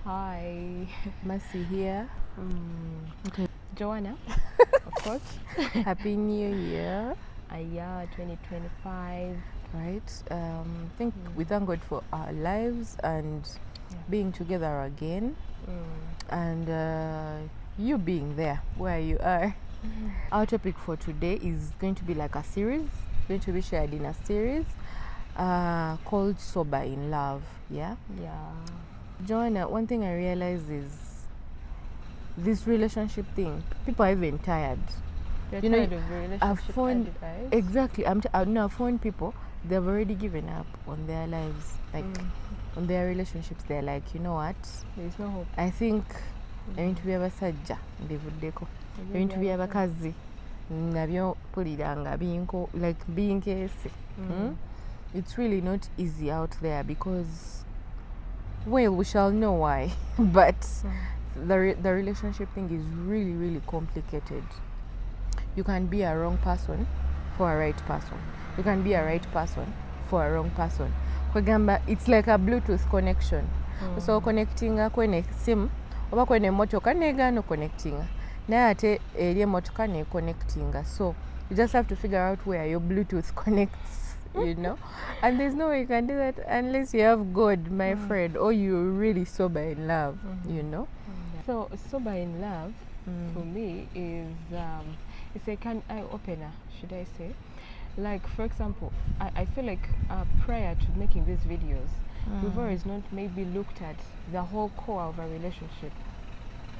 Hi. Mercy here. Okay. Joanna, of course. Happy New Year. Yeah, 2025. Right. Think we thank God for our lives and being together again, and you being there where you are. Our topic for today is going to be like a series. It's going to be shared in a series called Sober in Love. Yeah. Yeah. Joanna, one thing I realize is this relationship thing. People are even tired. You're You know, tired of relationship I've found advice? exactly. I've found people, they've already given up on their lives, like on their relationships. They're like, you know what? There's no hope. I think ebintu by'abasajja mbivuddeko, ebintu by'abakazi nabyo mpulira nga like binkeese. It's really not easy out there because, well, we shall know why. But the relationship thing is really, really complicated. You can be a wrong person for a right person. You can be a right person for a wrong person. Kwegamba, it's like a Bluetooth connection. So connectinga kwene sim oba kwene motoka negano connectinga naye ate eri emotoka ne connectinga. So you just have to figure out where your Bluetooth connects, you know. And there's no way you can do that unless you have God, my friend, or you're really sober in love, you know. So sober in love for me is it's like an eye opener, should I say? Like, for example, I feel like prior to making these videos, we've always not maybe looked at the whole core of a relationship.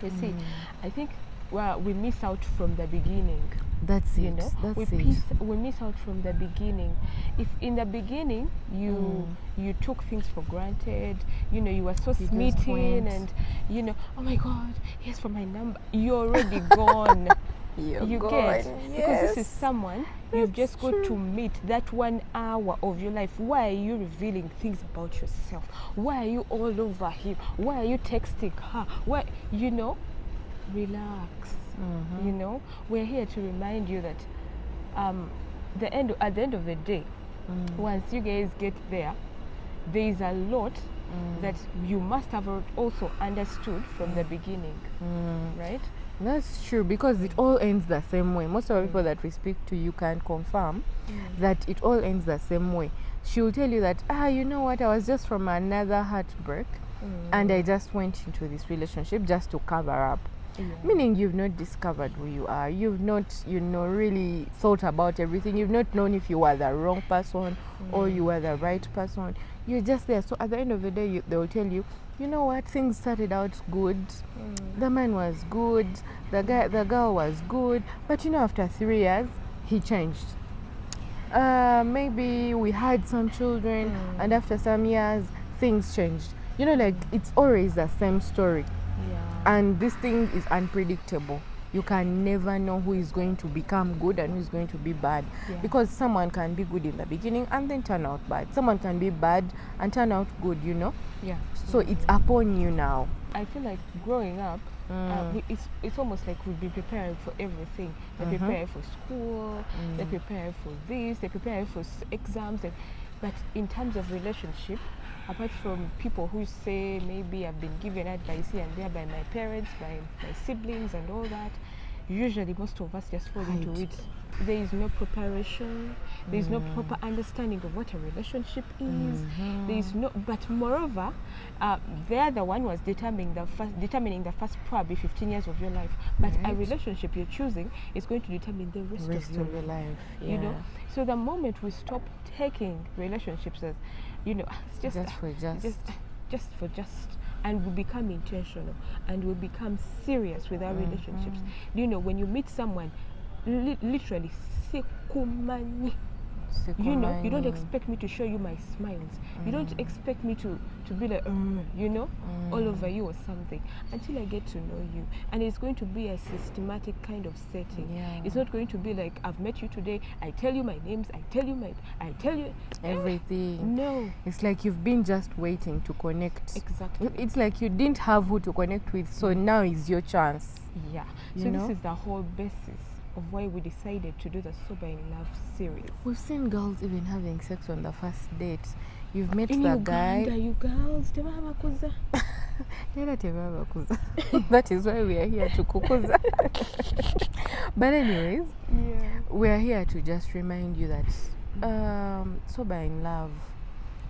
You see, I think we miss out from the beginning. That's You it. know, That's we miss out from the beginning. If in the beginning you took things for granted, you know, you were so smitten and, you know, oh my God, here's for my number. You're already gone. You get, because this is someone you've just got to meet that 1 hour of your life. Why are you revealing things about yourself? Why are you all over him? Why are you texting her? Why, you know, relax. You know, we're here to remind you that at the end of the day, once you guys get there is a lot that you must have also understood from the beginning, right? That's true, because it all ends the same way. Most of the people that we speak to, you can confirm that it all ends the same way. She will tell you that, you know what, I was just from another heartbreak and I just went into this relationship just to cover up. Meaning you've not discovered who you are. You've not, you know, really thought about everything. You've not known if you were the wrong person or you were the right person. You're just there. So at the end of the day, they will tell you, you know what, things started out good. The man was good. The girl was good. But you know, after 3 years, he changed. Maybe we had some children, and after some years, things changed. You know, like it's always the same story. And this thing is unpredictable. You can never know who is going to become good and who is going to be bad. Because someone can be good in the beginning and then turn out bad. Someone can be bad and turn out good, you know. So it's upon you now. I feel like growing up, it's almost like we've been preparing for everything. They prepare for school, they prepare for this, they prepare for exams. But in terms of relationship, apart from people who say maybe I've been given advice here and there by my parents, by my siblings and all that, usually most of us just fall into it. There is no preparation, there is no proper understanding of what a relationship is. There is no, but moreover, they're the one who was determining the first probably 15 years of your life. But a relationship you're choosing is going to determine the rest of your life. You know, so the moment we stop taking relationships as, you know, it's just for just, and we become intentional and we become serious with our relationships. You know, when you meet someone, literally sikumani, you know, you don't expect me to show you my smiles. You don't expect me to be like, you know, all over you or something, until I get to know you. And it's going to be a systematic kind of setting. It's not going to be like, I've met you today, I tell you my names, I tell you everything. No. It's like you've been just waiting to connect. Exactly. It's like you didn't have who to connect with, so now is your chance. So this is the whole basis of why we decided to do the Sober in Love series. We've seen girls even having sex on the first date. you've met in the Uganda, guy. you girls, tebabakuza. That is why we are here to kukuza. But anyways, we are here to just remind you that sober in love,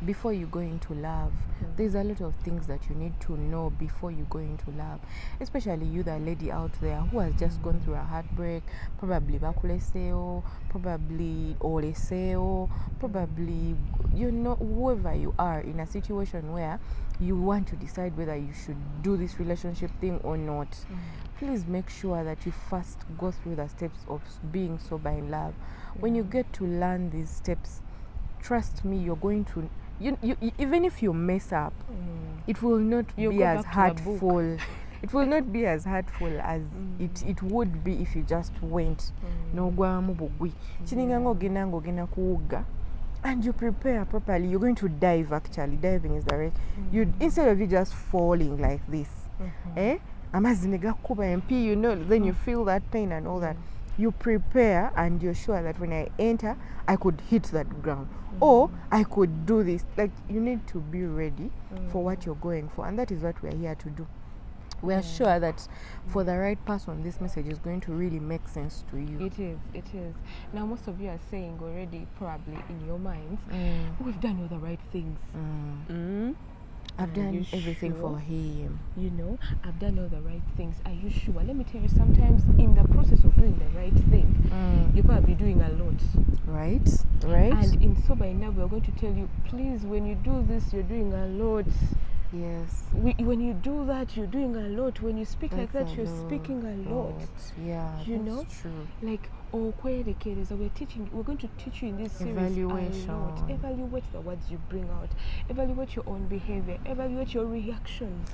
before you go into love, there's a lot of things that you need to know before you go into love, especially you, the lady out there who has just gone through a heartbreak, probably bakuleseo, probably oleseo, probably, you know, whoever you are in a situation where you want to decide whether you should do this relationship thing or not. Please make sure that you first go through the steps of being sober in love. When you get to learn these steps, trust me, you're going to you even if you mess up, it will not be as hurtful. It will not be as hurtful as it would be if you just went n'ogwamu bugwi kininga ng'ogenda kuwugga and you prepare properly. You're going to dive. Actually, diving is the right. You, instead of you just falling like this, amazzi ne gakuba MP, you know, then you feel that pain and all that. You prepare and you're sure that when I enter, I could hit that ground, or I could do this. Like, you need to be ready for what you're going for, and that is what we're here to do. We are sure that for the right person, this message is going to really make sense to you. It is. Now, most of you are saying already, probably in your minds, we've done all the right things. I've done everything for him. You know, I've done all the right things. Are you sure? Let me tell you, sometimes in the process of doing the right thing, you're probably doing a lot. Right. And in Sober in Love, we're going to tell you, please, when you do this, you're doing a lot. Yes. When you do that, you're doing a lot. When you speak like that, you're speaking a lot. Yeah, you know, true. Like, we're going to teach you in this series evaluation. A lot. Evaluate the words you bring out. Evaluate your own behavior. Evaluate your reactions.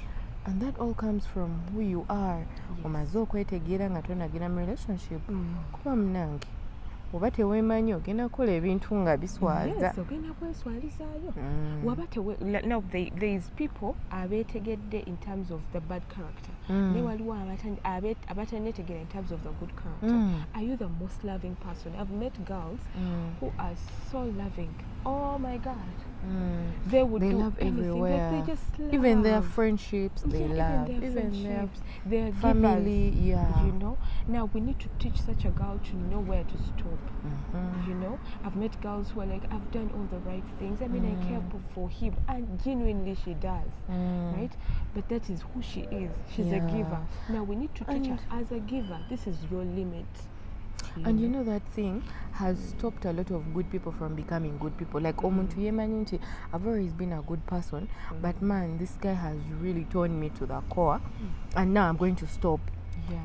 And that all comes from who you are. Omaze okwetegeera nga tonagenda mu relationship. Kuba munange oba teweemanyi ogenda kukola ebintu nga biswaza. Yes, ogenda kweswalizaayo. Now there is people abeetegedde in terms of the bad character. Ne waliwo abatanneetegeera in terms of the good character. Are you the most loving person? I've met girls who are so loving. Oh my God. They love everywhere. Like, they just love. Even their friendships, they love. Even their family, givers, you know. Now we need to teach such a girl to know where to stop. You know, I've met girls who are like, I've done all the right things. I mean, I care for him, and genuinely she does, right? But that is who she is. She's a giver. Now we need to teach her as a giver. This is your limit. And you know, that thing has stopped a lot of good people from becoming good people. Like, omuntu yemanyi nti I've always been a good person, but man, this guy has really torn me to the core, and now I'm going to stop.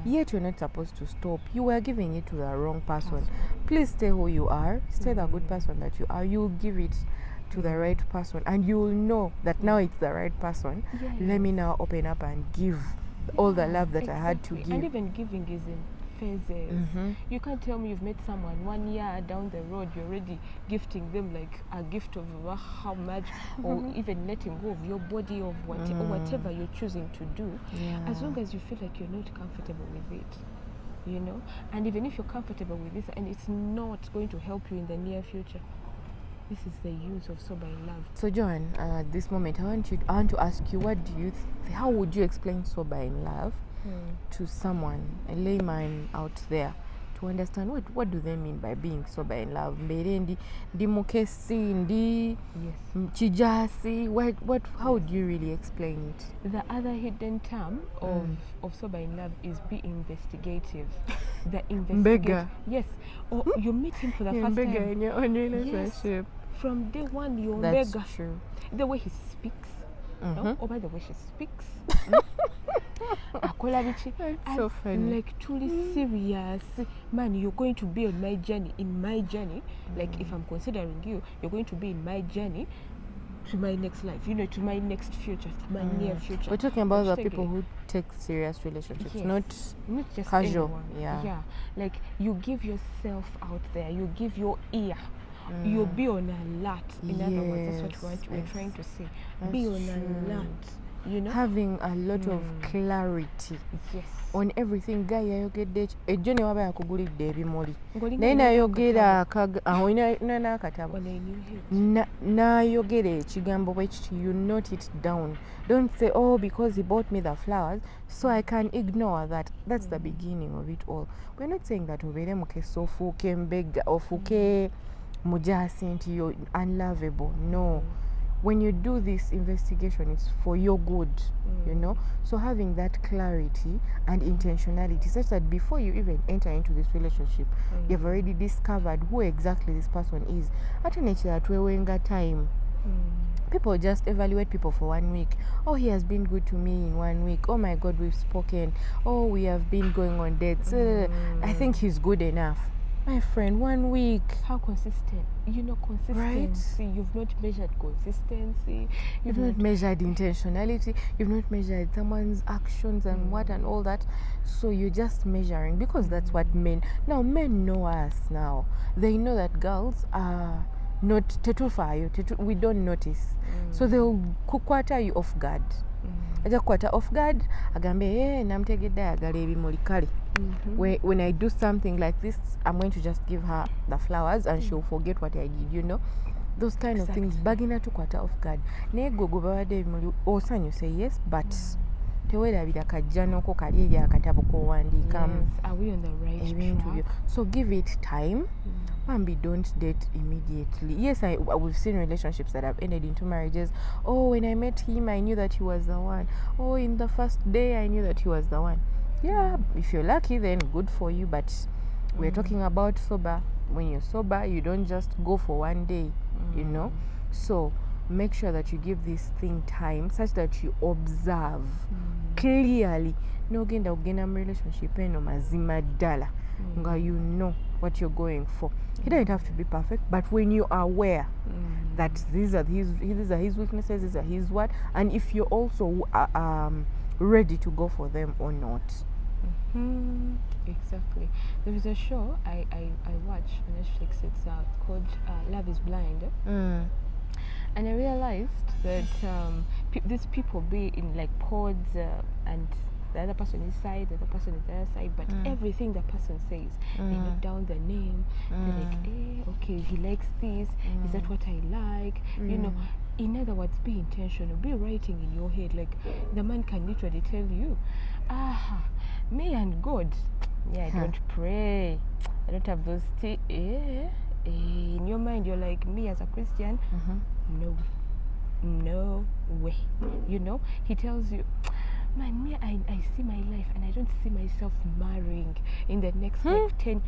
Yet you're not supposed to stop. You were giving it to the wrong person. Please stay who you are. Stay the good person that you are. You'll give it to the right person, and you'll know that now it's the right person. Let me now open up and give all the love that I had to give. And even giving is in phases. You can't tell me you've met someone 1 year down the road, you're already gifting them like a gift of how much, or even letting go of your body, of whatever you're choosing to do, as long as you feel like you're not comfortable with it, you know. And even if you're comfortable with this and it's not going to help you in the near future, this is the use of Sober in Love. So Joan, at this moment I want to ask you, what do you how would you explain Sober in Love to someone, a layman out there, to understand what do they mean by being sober in love? Mbeere ndi mukesi, ndi kijasi, how would you really explain it? The other hidden term of sober in love is be investigative. The Beggar. Yes. Or you meet him for the first time. Beggar in your own relationship. Yes. From day one, you're That's beggar. True. The way he speaks. No? Or by the way she speaks. That's so funny. Like, truly serious. Man, you're going to be on my journey, in my journey. Like, if I'm considering you, you're going to be in my journey to my next life, you know, to my next future, to my near future. We're talking about the people who take serious relationships, not just casual. Anyone. Yeah. Like, you give yourself out there, you give your ear. You'll be on alert. In other words, that's what we're trying to say. Be on alert. you know, having a lot of clarity yes, on everything. Guy yayogedde ejjo ne waba yakugulidde ebimuli Ngolinga naye ina nayogera olina n'akatabo on a new head. n'ayogera ekigambo bwe kiti, you note it down. Don't say, oh, because he bought me the flowers so I can ignore that. That's the beginning of it all. We're not saying that obeere mukese ofuuke mbega ofuuke mujaasi nti you're unlovable. No. When you do this investigation, it's for your good, you know. So having that clarity and intentionality such that before you even enter into this relationship, you've already discovered who exactly this person is. Ate nekira twewenga time. People just evaluate people for 1 week. Oh, he has been good to me in 1 week. Oh my God, we've spoken. Oh, we have been going on dates. I think he's good enough. My friend, 1 week. How consistent? You know, consistency. Right? You've not measured consistency. You've not measured intentionality. You've not measured someone's actions and what and all that. So you're just measuring because that's what men. Now men know us now. They know that girls are not tetufayo. We don't notice. So they'll kukwata you off guard. Aja kukwata off guard. Agambe namtegedde ayagala ebimuli kale. When I do something like this, I'm going to just give her the flowers and she'll forget what I did, you know. Those kind of things. Bagina to kwata off guard. Ne go babade ebimuli osanyu say yes, but tewerabira kajja noko kali eja akatabo ko wandika. Are we on the right track? So give it time. Bambi, don't date immediately. Yes, we've seen relationships that have ended into marriages. Oh, when I met him, I knew that he was the one. Oh, in the first day, I knew that he was the one. Yeah, if you're lucky, then good for you. But we're talking about sober. When you're sober, you don't just go for 1 day, you know. So make sure that you give this thing time such that you observe clearly. No genda ugenda mu relationship eno mazima ddala nga you know what you're going for. He doesn't have to be perfect, but when you are aware that these are his weaknesses, these are his what, and if you're also ready to go for them or not. Exactly. There is a show I watch on Netflix. It's called Love is Blind. And I realized that these people be in like pods and the other person is side, the other person is the other side, but everything the person says, they note down the name. They're like, okay, he likes this. Is that what I like? You know, in other words, be intentional. Be writing in your head. Like the man can literally tell you, me and God, I don't pray. I don't have those in your mind, you're like, me as a Christian, no way. You know, he tells you, man, me, I see my life and I don't see myself marrying in the next like 10.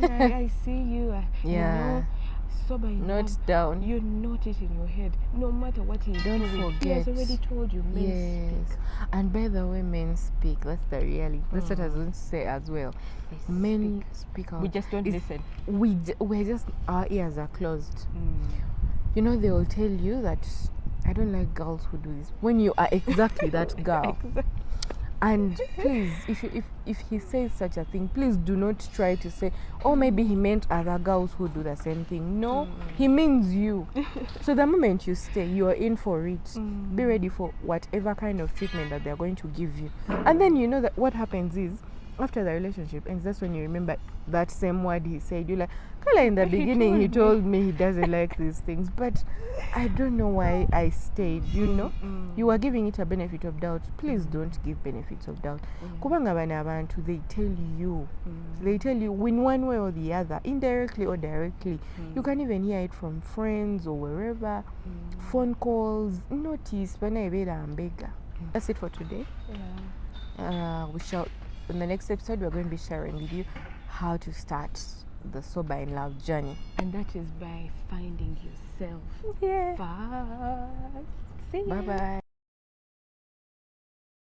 I see you, you know, sober enough. Note down. You note it in your head. No matter what he's doing, forget. He has already told you, men speak. And by the way, men speak. That's the reality. That's what I was going to say as well. Men speak out. We just don't listen. We're just, our ears are closed. You know, they will tell you that I don't like girls who do this when you are exactly that girl. And please, if he says such a thing, please do not try to say, oh, maybe he meant other girls who do the same thing. No, he means you. So the moment you stay, you are in for it. Be ready for whatever kind of treatment that they're going to give you. And then you know that what happens is, after the relationship ends, that's when you remember that same word he said. You're like, Kala, in the beginning he told me he doesn't like these things, but I don't know why I stayed, you know. You are giving it a benefit of doubt. Please don't give benefits of doubt. Kubanga bana abantu, they tell you in one way or the other, indirectly or directly. You can even hear it from friends or wherever, phone calls, notice, That's it for today. We shall, in the next episode, we're going to be sharing with you how to start the sober in love journey. And that is by finding yourself first. See ya. Bye-bye.